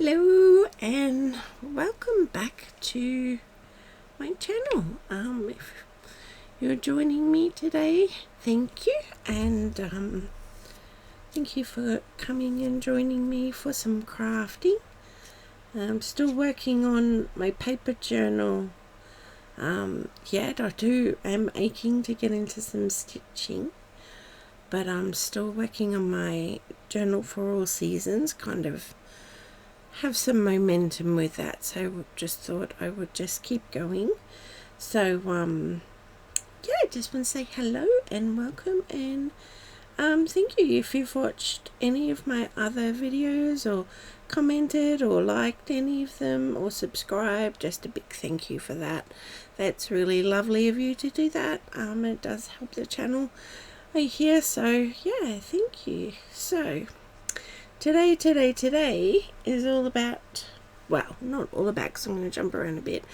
Hello and welcome back to my channel. If you're joining me today, thank you, and thank you for coming and joining me for some crafting. I'm still working on my paper journal yet. I'm aching to get into some stitching, but I'm still working on my journal for all seasons, kind of have some momentum with that, so just thought I would just keep going. So yeah, I just want to say hello and welcome, and thank you if you've watched any of my other videos or commented or liked any of them or subscribed. Just a big thank you for that. That's really lovely of you to do that. It does help the channel here, so yeah, thank you. So Today is all about, well, not all about, because I'm going to jump around a bit.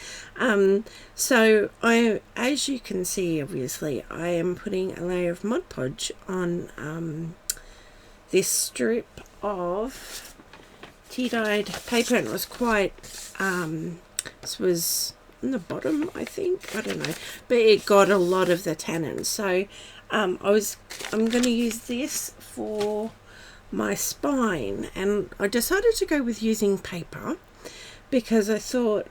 So as you can see, obviously, I am putting a layer of Mod Podge on this strip of tea-dyed paper, and it was quite, this was on the bottom, I think, I don't know, but it got a lot of the tannin. So I'm going to use this for my spine, and I decided to go with using paper because I thought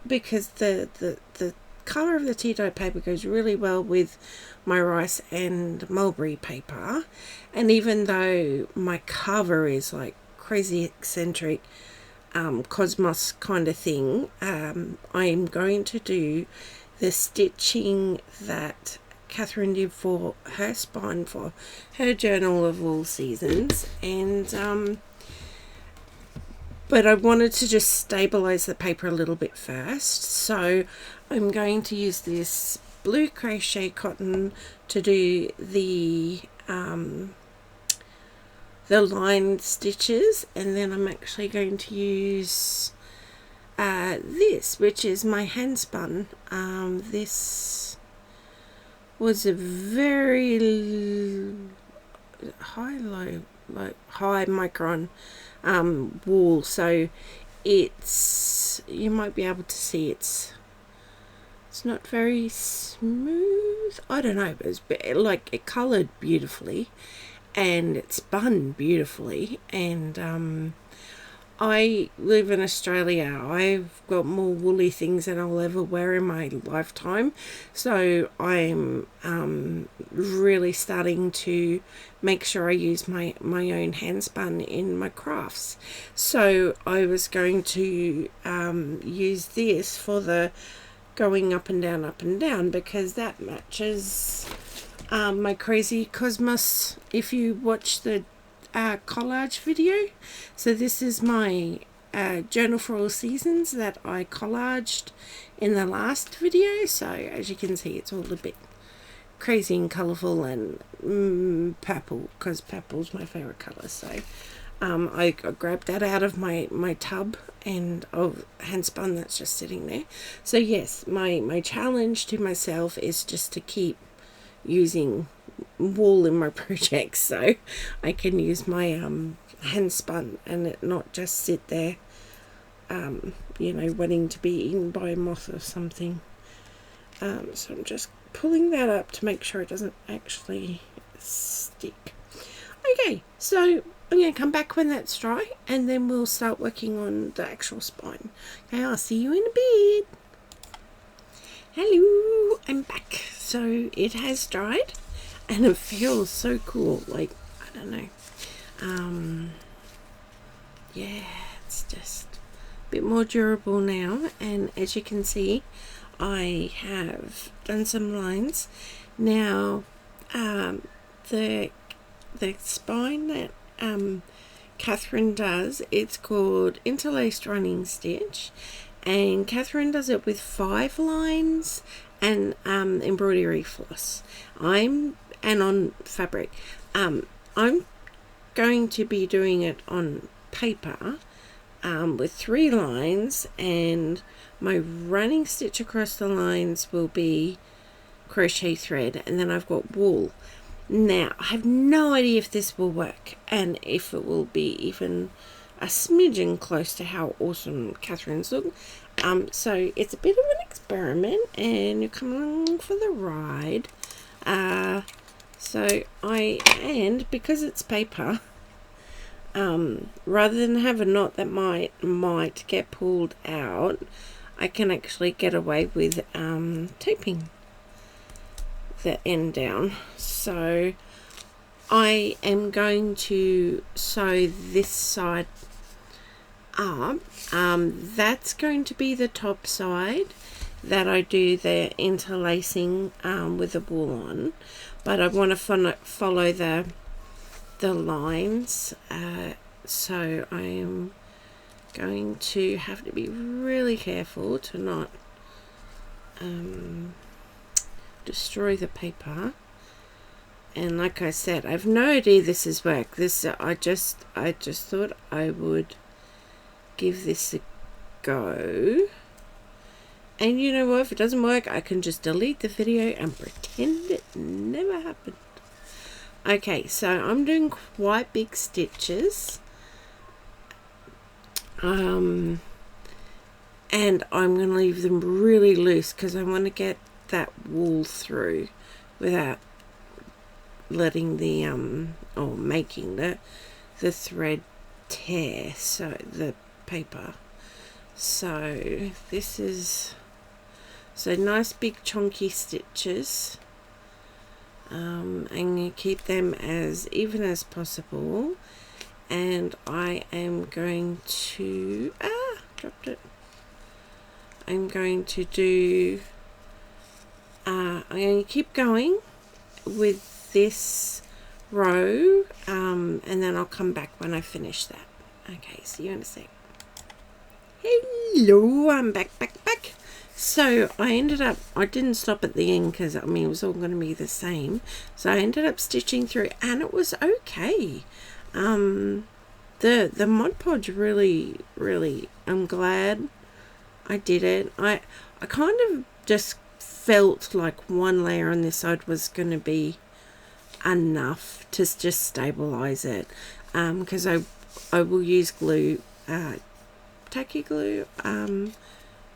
because the color of the tea dye paper goes really well with my rice and mulberry paper, and even though my cover is like crazy eccentric cosmos kind of thing, I'm going to do the stitching that Kathryn did for her spine for her journal of all seasons, and but I wanted to just stabilize the paper a little bit first, so I'm going to use this blue crochet cotton to do the line stitches, and then I'm actually going to use this, which is my hand spun. This was a very high micron wool, so it's, you might be able to see it's not very smooth, I don't know, but it's like it colored beautifully and it spun beautifully, and I live in Australia. I've got more woolly things than I'll ever wear in my lifetime, so I'm really starting to make sure I use my own hand spun in my crafts. So I was going to use this for the going up and down, because that matches my crazy cosmos if you watch the collage video. So this is my journal for all seasons that I collaged in the last video. So as you can see, it's all a bit crazy and colourful and purple, because purple's my favourite colour. So I grabbed that out of my tub and hand spun that's just sitting there. So yes, my challenge to myself is just to keep using wool in my projects, so I can use my hand spun and it not just sit there you know, waiting to be eaten by a moth or something. So I'm just pulling that up to make sure it doesn't actually stick. Okay, so I'm going to come back when that's dry, and then we'll start working on the actual spine. Okay, I'll see you in a bit. Hello, I'm back. So it has dried and it feels so cool, like, I don't know, yeah, it's just a bit more durable now. And as you can see, I have done some lines now. The spine that Kathryn does, it's called interlaced running stitch, and Kathryn does it with 5 lines and embroidery floss. And on fabric. I'm going to be doing it on paper with 3 lines, and my running stitch across the lines will be crochet thread, and then I've got wool. Now I have no idea if this will work and if it will be even a smidgen close to how awesome Kathryn's look. So it's a bit of an experiment, and you're coming along for the ride. And because it's paper, rather than have a knot that might get pulled out, I can actually get away with taping the end down. So I am going to sew this side up. That's going to be the top side that I do the interlacing with the wool on, but I want to follow the lines, so I am going to have to be really careful to not destroy the paper. And like I said, I have no idea this is work. I just thought I would give this a go. And you know what, if it doesn't work, I can just delete the video and pretend it never happened. Okay, so I'm doing quite big stitches. And I'm going to leave them really loose because I want to get that wool through without letting the or making the thread tear the paper. So this is nice big chunky stitches, and you keep them as even as possible. And I am going to dropped it. I'm going to do I'm going to keep going with this row, and then I'll come back when I finish that. Okay, see you in a sec. Hello, I'm back. So I didn't stop at the end because it was all going to be the same. So I ended up stitching through, and it was okay. The Mod Podge really, I'm glad I did it. I kind of just felt like one layer on this side was going to be enough to just stabilize it, because I will use glue, tacky glue,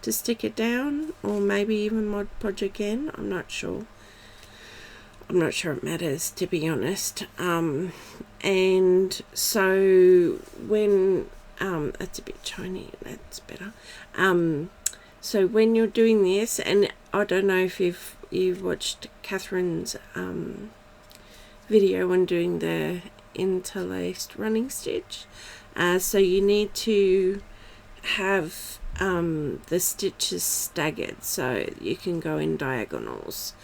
to stick it down, or maybe even Mod Podge again. I'm not sure it matters, to be honest. And so when that's a bit shiny, that's better. So when you're doing this, and I don't know if you've watched Kathryn's video on doing the interlaced running stitch, so you need to have the stitches staggered so you can go in diagonals.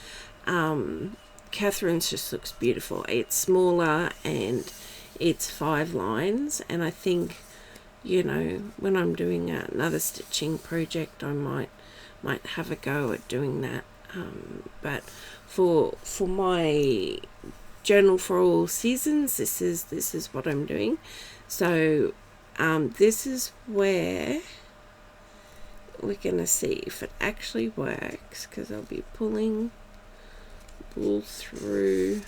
Kathryn's just looks beautiful. It's smaller and it's 5 lines, and I think, when I'm doing another stitching project, I might have a go at doing that. But for my journal for all seasons, this is what I'm doing. So this is where we're gonna see if it actually works, because I'll be pulling wool through,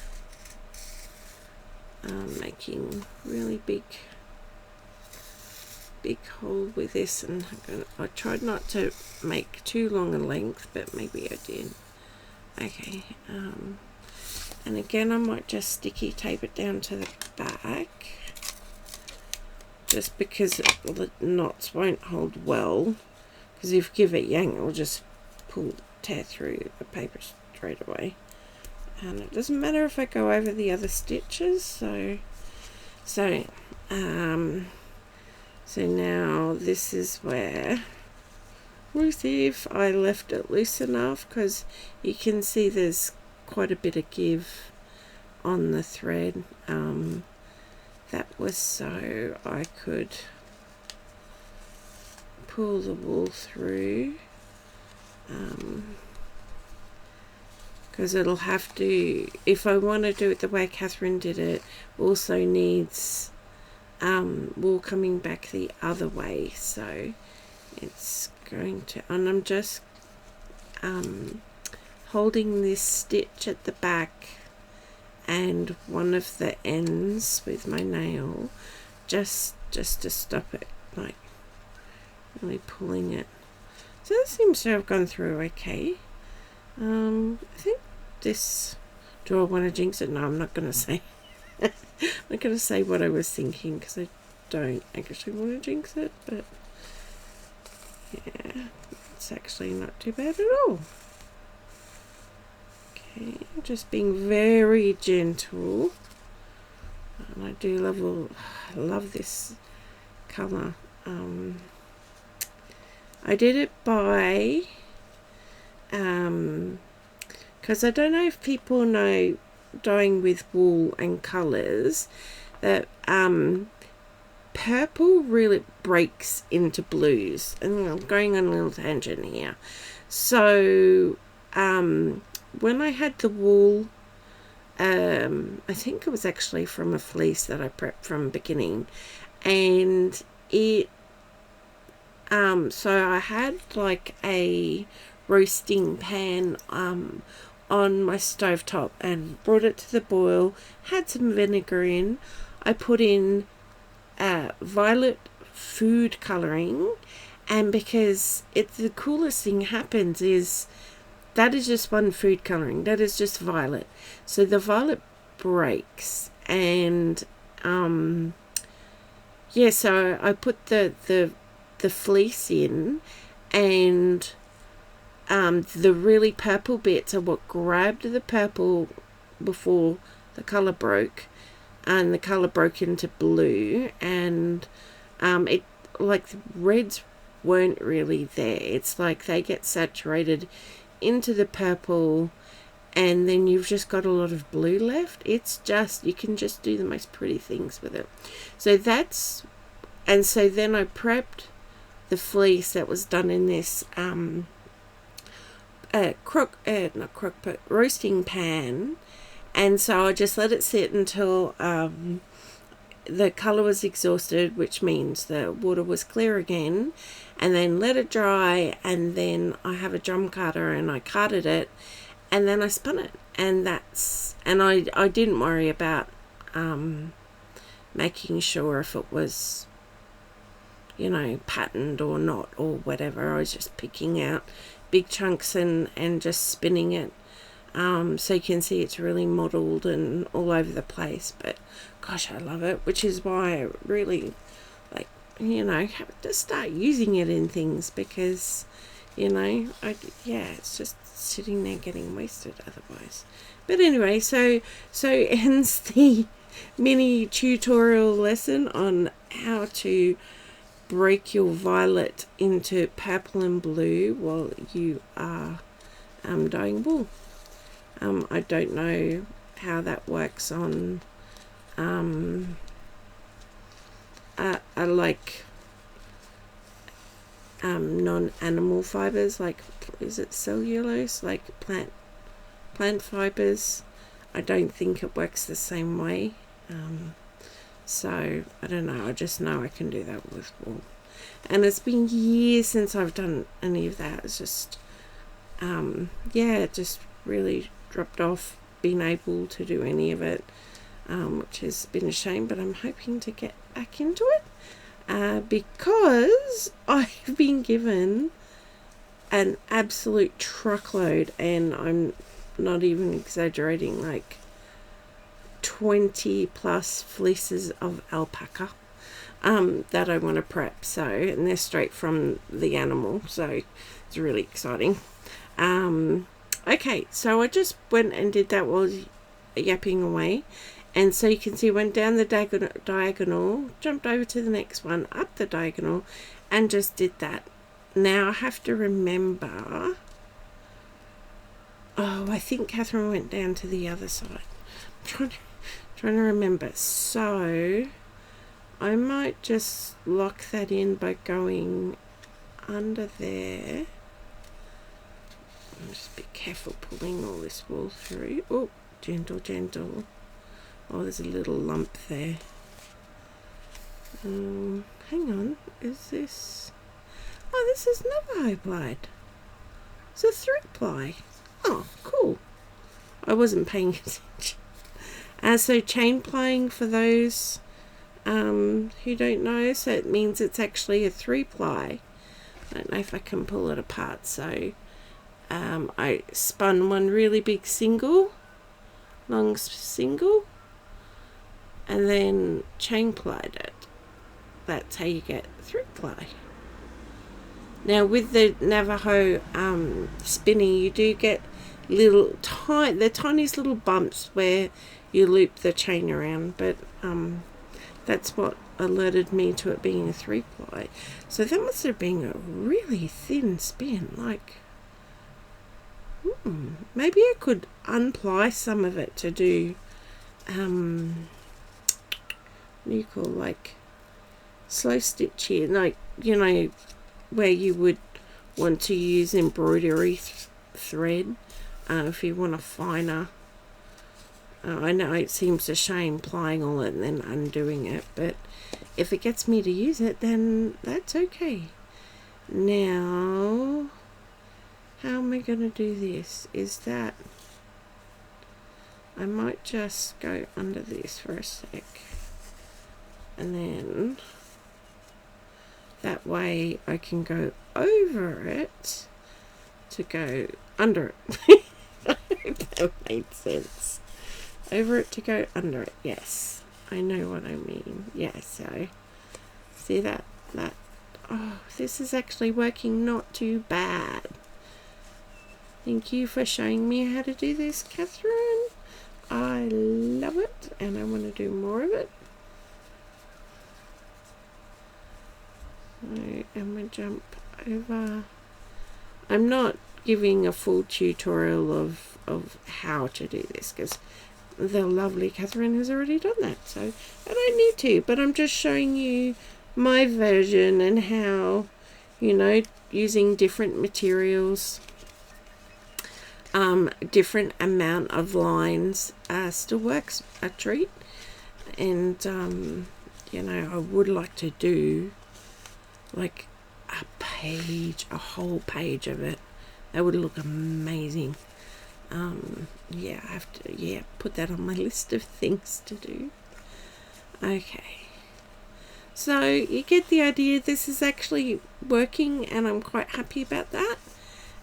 making really big hole with this, and I tried not to make too long a length, but maybe I did. Okay, and again I might just sticky tape it down to the back, just because the knots won't hold well, because if you give it yank, it'll just tear through the paper straight away. And it doesn't matter if I go over the other stitches. So now this is where we'll see if I left it loose enough, because you can see there's quite a bit of give on the thread. That was so I could pull the wool through, because it'll have to, if I want to do it the way Kathryn did it, also needs wool coming back the other way. So it's going to, and I'm just holding this stitch at the back and one of the ends with my nail, just just to stop it, like really pulling it. So that seems to have gone through okay. I think this, do I want to jinx it? No, I'm not going to say. I'm not going to say what I was thinking because I don't actually want to jinx it, but yeah, it's actually not too bad at all. Okay, just being very gentle. And I do love this colour. I did it by, because I don't know if people know dyeing with wool and colours, that purple really breaks into blues. And I'm going on a little tangent here. So when I had the wool, I think it was actually from a fleece that I prepped from the beginning, and it so I had like a roasting pan on my stovetop and brought it to the boil, had some vinegar in. I put in violet food colouring, and because the coolest thing happens is that is just one food colouring, that is just violet, so the violet breaks, and yeah, so I put the fleece in, and the really purple bits are what grabbed the purple before the colour broke, and the colour broke into blue, and it, like, the reds weren't really there. It's like they get saturated into the purple, and then you've just got a lot of blue left. It's just, you can just do the most pretty things with it. So that's, and so then I prepped the fleece that was done in this roasting pan, and so I just let it sit until the colour was exhausted, which means the water was clear again, and then let it dry, and then I have a drum cutter and I carded it, and then I spun it, and I didn't worry about making sure if it was, you know, patterned or not or whatever. I was just picking out big chunks and just spinning it, so you can see it's really modelled and all over the place. But gosh, I love it, which is why I really, like, you know, have to start using it in things, because, you know, it's just sitting there getting wasted otherwise. But anyway, so ends the mini tutorial lesson on how to break your violet into purple and blue while you are dyeing wool. I don't know how that works on like non-animal fibers, like, is it cellulose, like plant fibers? I don't think it works the same way. So I don't know, I just know I can do that with wool, and it's been years since I've done any of that. It's just it just really dropped off being able to do any of it, which has been a shame, but I'm hoping to get back into it, because I've been given an absolute truckload, and I'm not even exaggerating, like 20 plus fleeces of alpaca that I want to prep. So, and they're straight from the animal, so it's really exciting. Okay, so I just went and did that while yapping away, and so you can see, went down the diagonal, jumped over to the next one, up the diagonal, and just did that. Now I have to remember, I think Kathryn went down to the other side. I'm trying to remember. So I might just lock that in by going under there. Just be careful pulling all this wool through. Oh, gentle. Oh, there's a little lump there. Hang on, is this? Oh, this is never high plied. It's a 3-ply. Oh, cool. I wasn't paying attention. So chain plying, for those who don't know, so it means it's actually a 3-ply. I don't know if I can pull it apart. So I spun one really big single, long single, and then chain plied it. That's how you get 3-ply. Now with the Navajo spinning, you do get the tiniest little bumps where you loop the chain around, but that's what alerted me to it being a 3-ply. So that must have been a really thin spin. Like, maybe I could unply some of it to do what do you call, like, slow stitch here, like, you know, where you would want to use embroidery thread if you want a finer. I know it seems a shame plying all it and then undoing it, but if it gets me to use it, then that's okay. Now, how am I going to do this? Is that I might just go under this for a sec, and then that way I can go over it to go under it. I hope that made sense. Over it to go under it. Yes, I know what I mean. Yeah, so see that oh, this is actually working not too bad. Thank you for showing me how to do this, Kathryn. I love it, and I want to do more of it. So I'm going to jump over. I'm not giving a full tutorial of how to do this, because the lovely Kathryn has already done that, so I don't need to, but I'm just showing you my version and how, you know, using different materials, different amount of lines still works a treat. And you know, I would like to do like a whole page of it. That would look amazing. Yeah, I have to put that on my list of things to do. Okay, so you get the idea. This is actually working, and I'm quite happy about that,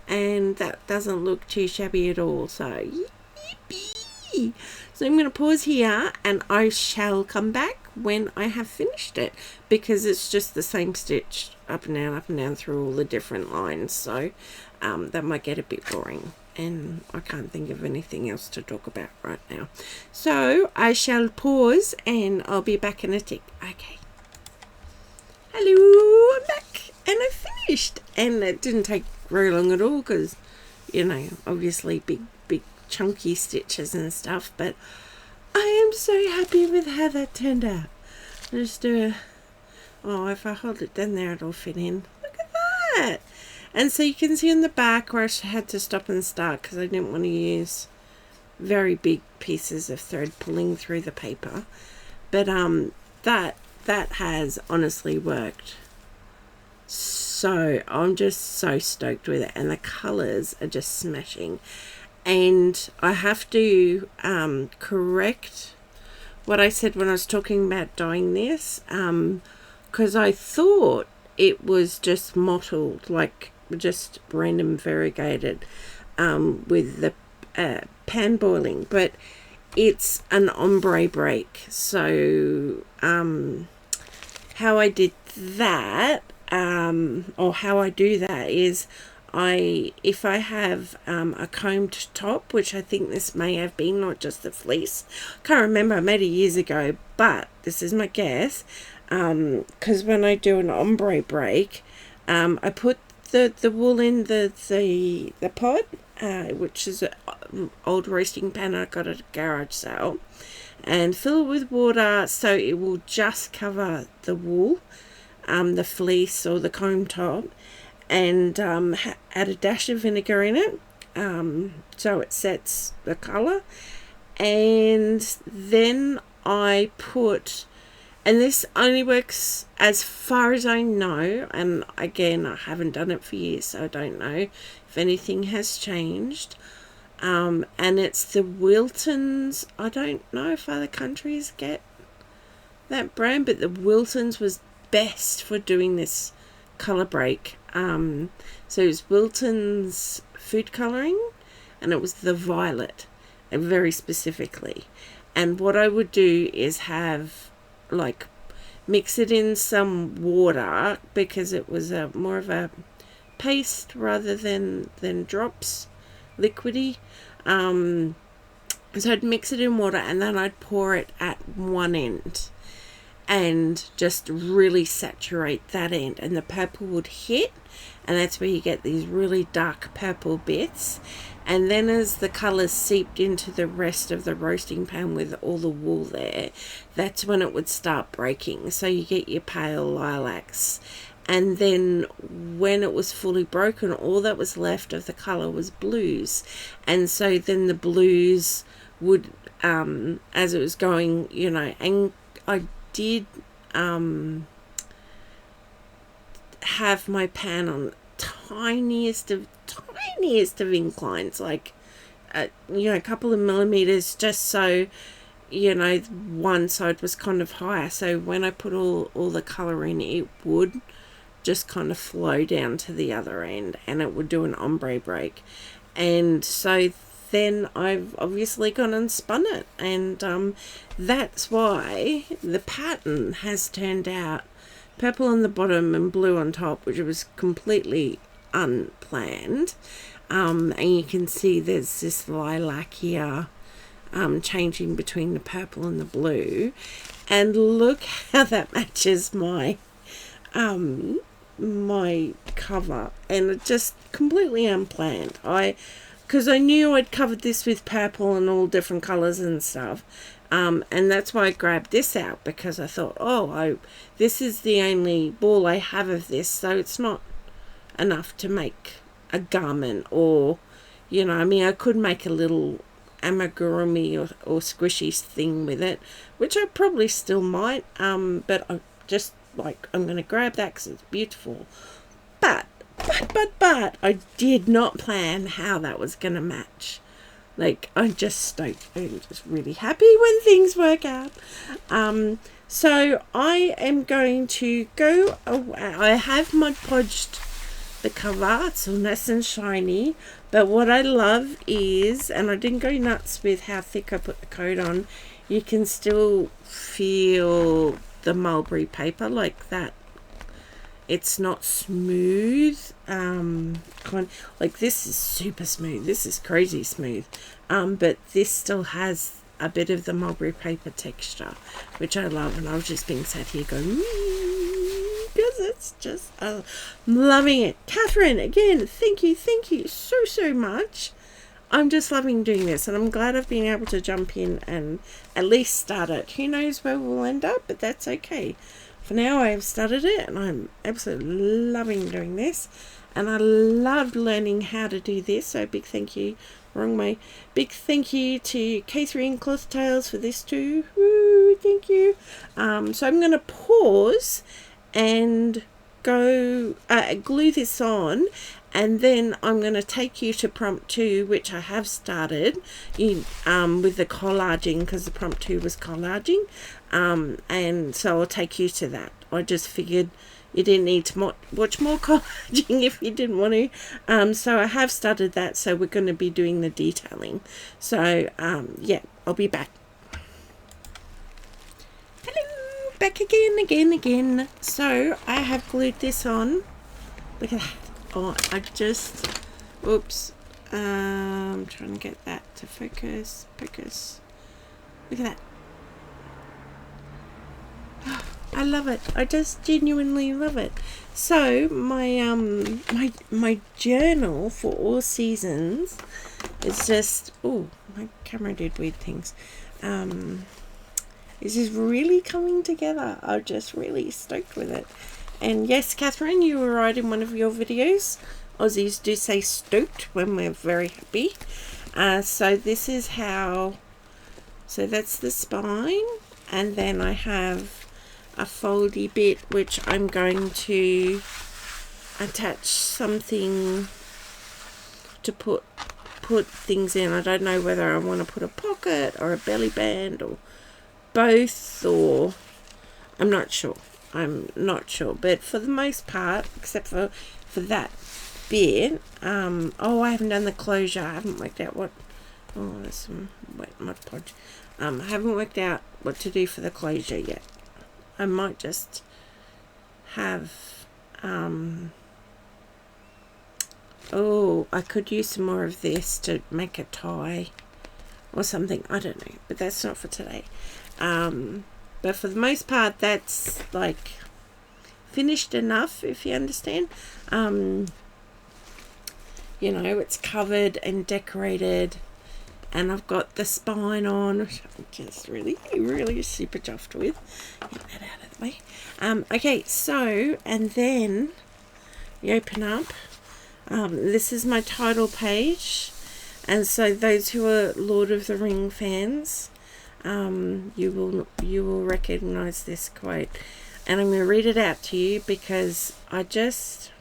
and that doesn't look too shabby at all. So yippee! So I'm going to pause here, and I shall come back when I have finished it, because it's just the same stitch up and down through all the different lines. So that might get a bit boring, and I can't think of anything else to talk about right now. So I shall pause, and I'll be back in a tick. Okay. Hello, I'm back, and I finished. And it didn't take very long at all, because, you know, obviously big chunky stitches and stuff, but I am so happy with how that turned out. I'll just do if I hold it down there, it'll fit in. Look at that. And so you can see on the back where I had to stop and start, because I didn't want to use very big pieces of thread pulling through the paper. But that has honestly worked. So I'm just so stoked with it, and the colours are just smashing. And I have to correct what I said when I was talking about dyeing this, because I thought it was just mottled, like just random variegated with the pan boiling, but it's an ombre break. So how I did that, or how I do that, is if I have a combed top, which I think this may have been, not just the fleece, can't remember, I made it years ago, but this is my guess, because when I do an ombre break, I put the wool in the pot, which is an old roasting pan I got at a garage sale, and fill it with water so it will just cover the wool, the fleece or the comb top, and add a dash of vinegar in it, so it sets the colour. And then I put, and this only works as far as I know, and again I haven't done it for years, so I don't know if anything has changed, and it's the Wiltons. I don't know if other countries get that brand, but the Wilton's was best for doing this colour break. So it was Wilton's food colouring, and it was the violet, and very specifically. And what I would do is have, like, mix it in some water, because it was more of a paste rather than drops, liquidy. So I'd mix it in water, and then I'd pour it at one end and just really saturate that end, and the purple would hit, and that's where you get these really dark purple bits. And then as the colours seeped into the rest of the roasting pan with all the wool there, that's when it would start breaking. So you get your pale lilacs. And then when it was fully broken, all that was left of the colour was blues. And so then the blues would, as it was going, you know, and I did have my pan on tiniest of inclines, like you know, a couple of millimeters, just so, you know, one side was kind of higher, so when I put all the colour in, it would just kind of flow down to the other end, and it would do an ombre break. And so then I've obviously gone and spun it, and that's why the pattern has turned out purple on the bottom and blue on top, which was completely unplanned. And you can see there's this lilac here changing between the purple and the blue, and look how that matches my my cover, and it just completely unplanned. Because I knew I'd covered this with purple and all different colours and stuff, and that's why I grabbed this out, because I thought, this is the only ball I have of this, so it's not enough to make a garment, or, you know, I mean, I could make a little amigurumi or squishy thing with it, which I probably still might, but I just, like, I'm going to grab that because it's beautiful. But I did not plan how that was going to match. Like, I'm just stoked. I'm just really happy when things work out. So I am going to go away. I have Mod Podged the cover. It's all nice and shiny. But what I love is, and I didn't go nuts with how thick I put the coat on, you can still feel the mulberry paper like that. It's not smooth, like this is super smooth, this is crazy smooth, but this still has a bit of the mulberry paper texture, which I love. And I was just being sat here going, because it's just, I'm loving it. Kathryn, again, thank you so much. I'm just loving doing this, and I'm glad I've been able to jump in and at least start it. Who knows where we'll end up, but that's okay. For now, I have started it, and I'm absolutely loving doing this. And I loved learning how to do this, so big thank you. Wrong way. Big thank you to Kathryn Cloth Tales for this too. Woo, thank you. So I'm going to pause and go glue this on, and then I'm going to take you to prompt 2, which I have started with the collaging, because the prompt 2 was collaging. And so I'll take you to that. I just figured you didn't need to watch more collaging if you didn't want to. So I have started that, so we're going to be doing the detailing. So, yeah, I'll be back. Hello, back again. So I have glued this on. Look at that. Oh, I just, oops. I'm trying to get that to focus. Look at that. I love it. I just genuinely love it. So my my journal for all seasons is just, oh, my camera did weird things. This is really coming together. I'm just really stoked with it. And yes, Kathryn, you were right in one of your videos. Aussies do say stoked when we're very happy. So this is how, so that's the spine, and then I have a foldy bit which I'm going to attach something to put things in. I don't know whether I want to put a pocket or a belly band or both, or I'm not sure. But for the most part, except for that bit, oh, I haven't done the closure. I haven't worked out what. Oh, there's some wet Mod Podge. I haven't worked out what to do for the closure yet. I might just have. Oh, I could use some more of this to make a tie or something. I don't know, but that's not for today. But for the most part, that's like finished enough, if you understand. You know, it's covered and decorated, and I've got the spine on, which I'm just really super chuffed with. Get that out of the way. Okay, so, and then you open up. This is my title page, and so those who are Lord of the Ring fans, you will recognize this quote, and I'm going to read it out to you because I just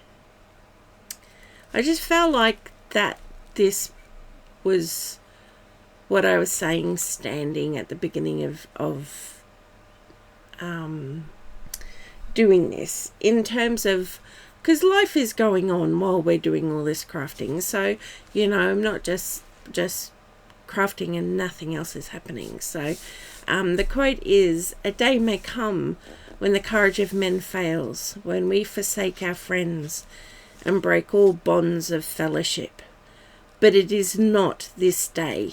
felt like that this was what I was saying standing at the beginning of doing this, in terms of, because life is going on while we're doing all this crafting. So, you know, I'm not just crafting and nothing else is happening. So the quote is, "A day may come when the courage of men fails, when we forsake our friends and break all bonds of fellowship. But it is not this day,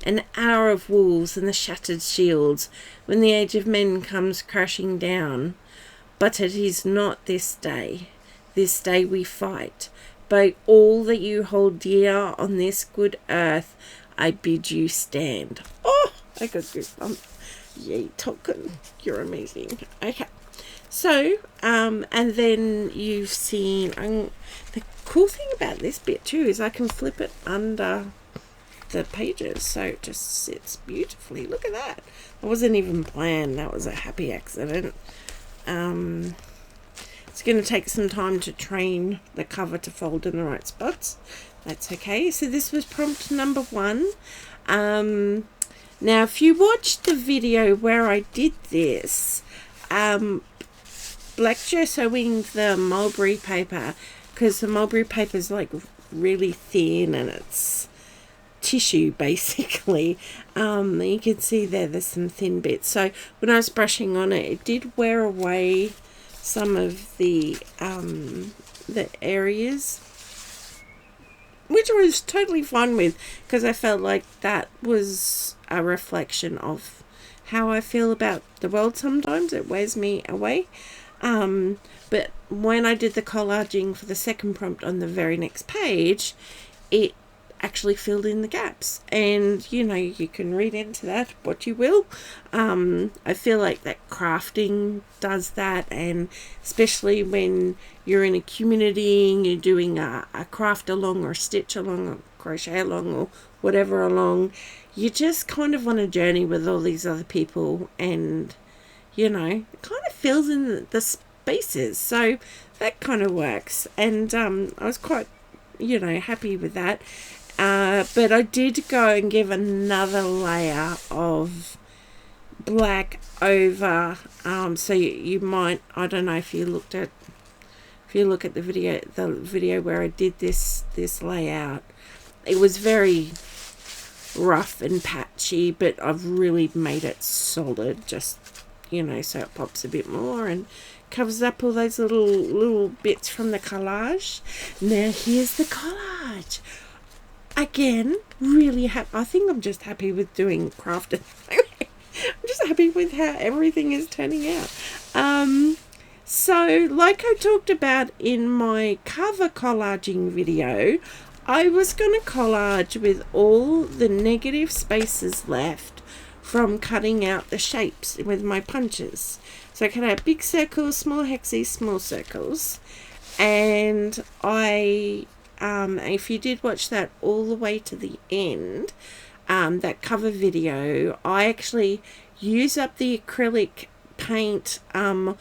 an hour of wolves and the shattered shields, when the age of men comes crashing down. But it is not this day. This day we fight. By all that you hold dear on this good earth, I bid you stand." Oh, I got goosebumps. Yay, Tolkien, you're amazing. Okay, so, and then you've seen, the cool thing about this bit too is I can flip it under the pages, so it just sits beautifully. Look at that. That wasn't even planned. That was a happy accident. It's going to take some time to train the cover to fold in the right spots. That's okay. So this was prompt number 1. Now, if you watched the video where I did this, black gessoing the mulberry paper, because the mulberry paper is like really thin and it's tissue basically. You can see there's some thin bits. So when I was brushing on it, it did wear away some of the areas, which I was totally fine with, because I felt like that was a reflection of how I feel about the world. Sometimes it wears me away. But when I did the collaging for the second prompt on the very next page, it actually filled in the gaps, and you know, you can read into that what you will. I feel like that crafting does that, and especially when you're in a community and you're doing a craft along or a stitch along or crochet along or whatever along, you just kind of on a journey with all these other people, and you know, it kind of fills in the spaces, so that kind of works. And I was quite, you know, happy with that. But I did go and give another layer of black over, so you might, I don't know if you look at the video where I did this layout, it was very rough and patchy, but I've really made it solid, just, you know, so it pops a bit more and covers up all those little bits from the collage. Now here's the collage. Again, really happy. I think I'm just happy with doing crafting. I'm just happy with how everything is turning out. So, like I talked about in my cover collaging video, I was going to collage with all the negative spaces left from cutting out the shapes with my punches. So I cut out big circles, small hexes, small circles, and I... if you did watch that all the way to the end, that cover video, I actually use up the acrylic paint on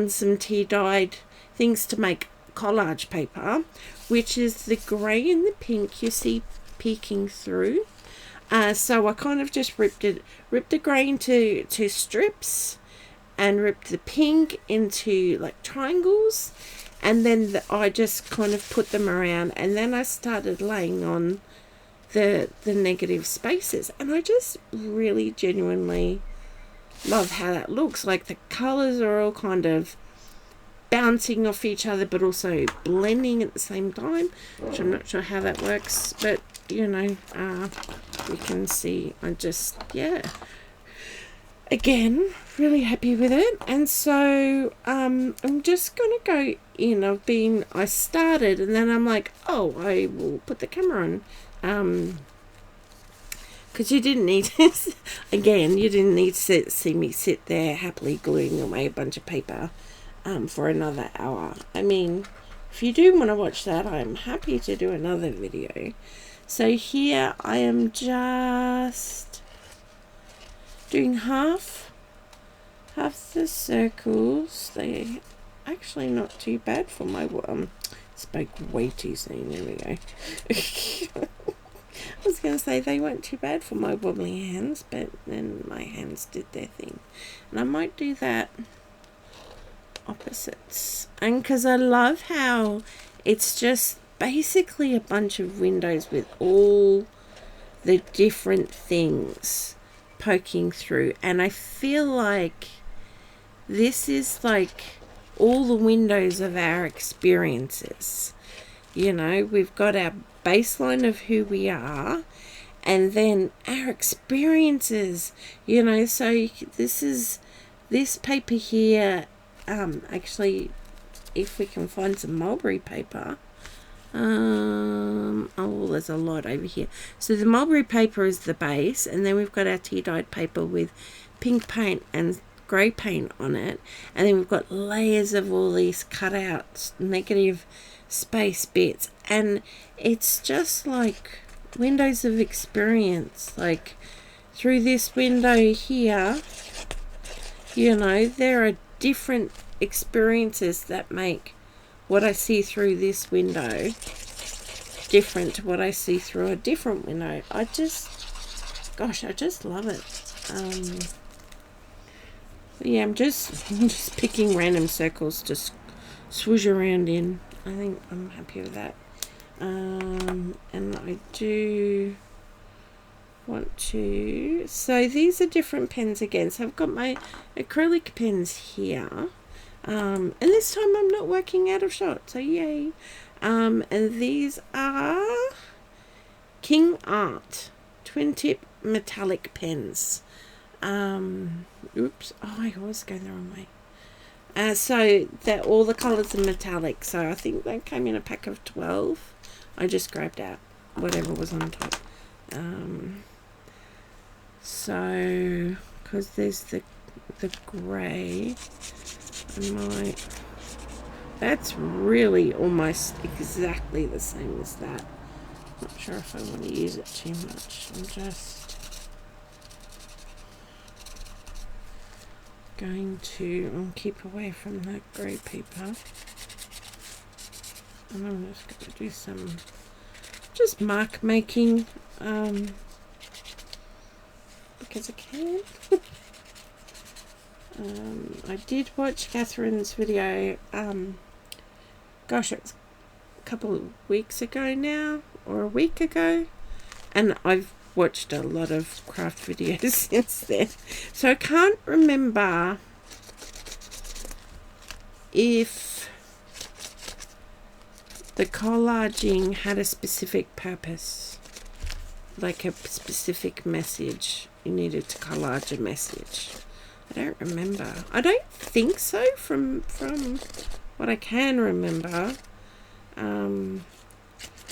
some tea-dyed things to make collage paper, which is the grey and the pink you see peeking through. So I kind of just ripped the grey into strips, and ripped the pink into like triangles, and then I just kind of put them around, and then I started laying on the negative spaces, and I just really genuinely love how that looks. Like the colors are all kind of bouncing off each other but also blending at the same time, which I'm not sure how that works, but you know, you can see I just, yeah, again, really happy with it. And so I'm just gonna go in. I started, and then I'm like, oh, I will put the camera on, because you didn't need to, again, you didn't need to see me sit there happily gluing away a bunch of paper for another hour. I mean, if you do want to watch that, I'm happy to do another video. So here I am just doing half the circles. They actually not too bad for my spoke way too soon. There we go. I was going to say they weren't too bad for my wobbly hands, but then my hands did their thing. And I might do that opposites. And because I love how it's just basically a bunch of windows with all the different things poking through. And I feel like this is like all the windows of our experiences. You know, we've got our baseline of who we are, and then our experiences, you know. So this paper here, actually, if we can find some mulberry paper, oh, there's a lot over here. So the mulberry paper is the base, and then we've got our tea dyed paper with pink paint and grey paint on it, and then we've got layers of all these cutouts, negative space bits, and it's just like windows of experience. Like through this window here, you know, there are different experiences that make what I see through this window different to what I see through a different window. I just love it. Yeah, I'm just picking random circles to swoosh around in. I think I'm happy with that. And I do want to, so these are different pens again. So I've got my acrylic pens here, and this time I'm not working out of shot, so yay. And these are King Art twin tip metallic pens. Oops, oh, I always go the wrong way. So that all the colours are metallic, so I think they came in a pack of 12. I just grabbed out whatever was on top. So because there's the grey, that's really almost exactly the same as that. Not sure if I want to use it too much. I'm just going to keep away from that grey paper, and I'm just going to do some just mark making because I can. I did watch Kathryn's video, gosh, it was a couple of weeks ago now, or a week ago, and I've watched a lot of craft videos since then, so I can't remember if the collaging had a specific purpose, like a specific message. You needed to collage a message. I don't remember. I don't think so from what I can remember. There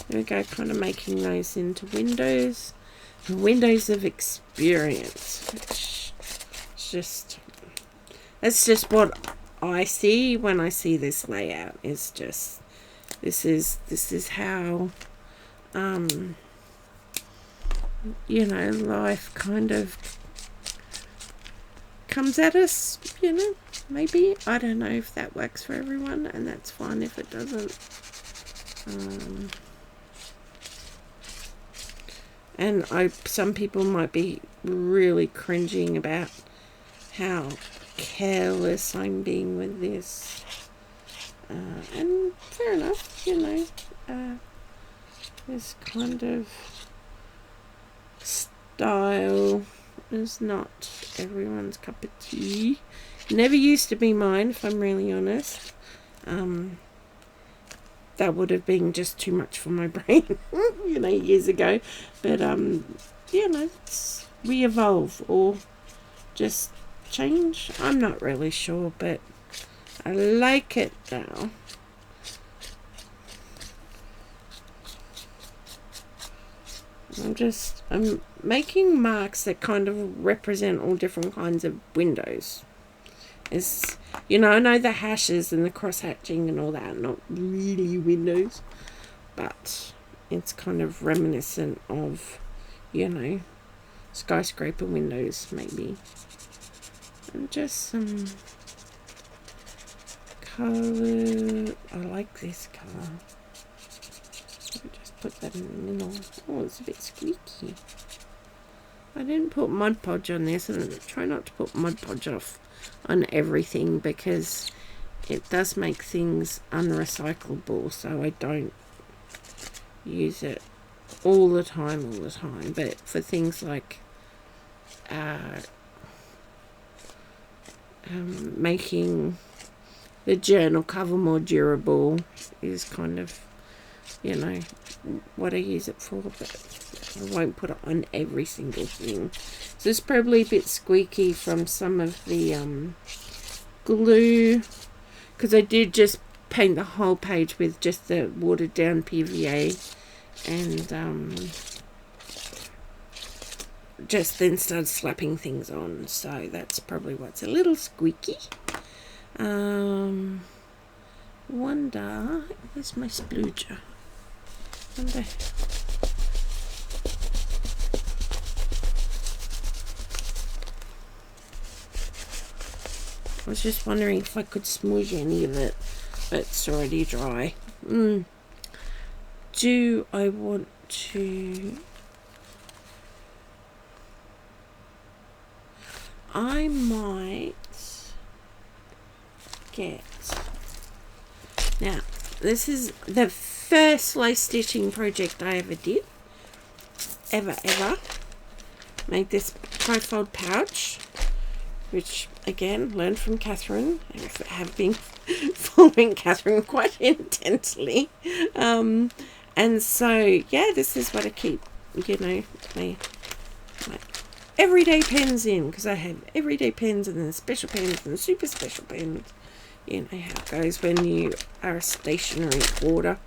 we go, kind of making those into windows. Windows of experience, which is that's just what I see when I see this layout. Is just this is how you know, life kind of comes at us, you know. Maybe, I don't know if that works for everyone, and that's fine if it doesn't. And some people might be really cringing about how careless I'm being with this. And fair enough, you know, this kind of style is not everyone's cup of tea. Never used to be mine, if I'm really honest. That would have been just too much for my brain, you know, years ago. But, you know, we evolve or just change. I'm not really sure, but I like it now. I'm making marks that kind of represent all different kinds of windows. It's, you know, I know the hashes and the cross-hatching and all that are not really windows, but it's kind of reminiscent of, you know, skyscraper windows, maybe. And just some colour. I like this colour. Just put that in the middle. Oh, it's a bit squeaky. I didn't put Mod Podge on this, and I try not to put Mod Podge off on everything because it does make things unrecyclable, so I don't use it all the time. But for things like making the journal cover more durable is kind of, you know, what I use it for, but I won't put it on every single thing. So it's probably a bit squeaky from some of the glue, because I did just paint the whole page with just the watered down PVA, and just then started slapping things on, so that's probably what's a little squeaky. Wonder, where's my splooger? Wonder. I was just wondering if I could smudge any of it, but it's already dry. Do I want to... I might get... Now, this is the first lace stitching project I ever did. Ever. Made this trifold pouch, which, again, learned from Kathryn. I have been following Kathryn quite intensely. And so, yeah, this is what I keep, you know, my everyday pens in, because I have everyday pens and then special pens and super special pens. You know how it goes when you are a stationery hoarder.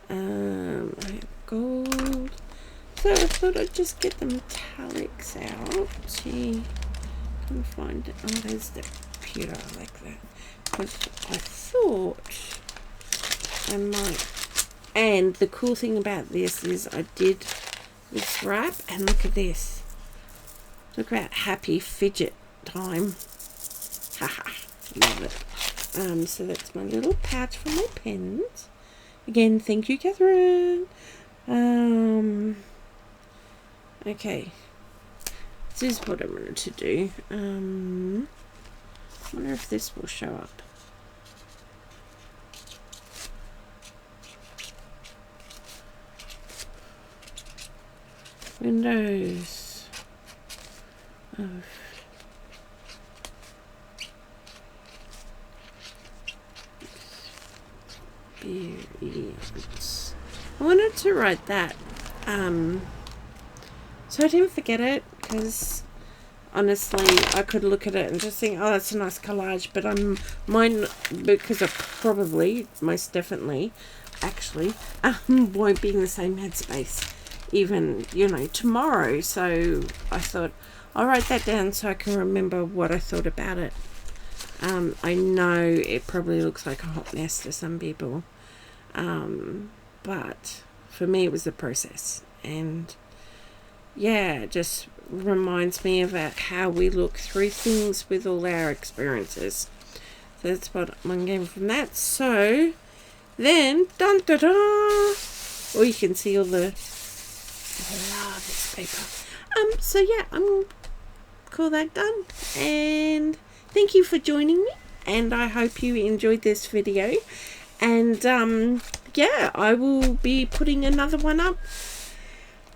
I have gold. So I thought I'd just get the metallics out. See, I can find it. Oh, there's the pewter. I like that. Because I thought I might. And the cool thing about this is I did this wrap, and look at this. Look at happy fidget time. Haha, love it. So that's my little pouch for my pens. Again, thank you, Kathryn. Okay. This is what I wanted to do. I wonder if this will show up. Windows of experience. I wanted to write that so I didn't forget it, because honestly I could look at it and just think, oh, that's a nice collage, but because I probably most definitely actually won't be in the same headspace even, you know, tomorrow. So I thought I'll write that down so I can remember what I thought about it. I know it probably looks like a hot mess to some people, but for me it was the process, and yeah, it just reminds me about how we look through things with all our experiences. So that's what I'm getting from that. So then, dun da da, or you can see all the, I love this paper. So yeah, I'm call that done, and thank you for joining me, and I hope you enjoyed this video. And yeah, I will be putting another one up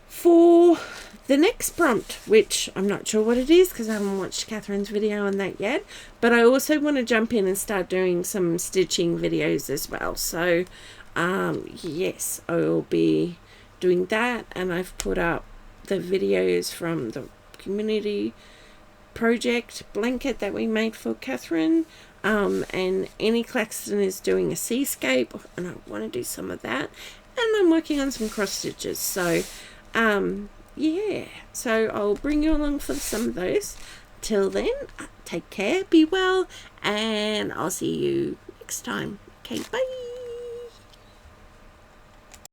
for the next prompt, which I'm not sure what it is because I haven't watched Kathryn's video on that yet. But I also want to jump in and start doing some stitching videos as well. So yes, I will be doing that, and I've put up the videos from the community project blanket that we made for Kathryn. And Annie Claxton is doing a seascape, and I want to do some of that. And I'm working on some cross stitches. So yeah, so I'll bring you along for some of those. Till then, take care, be well, and I'll see you next time. Okay, bye.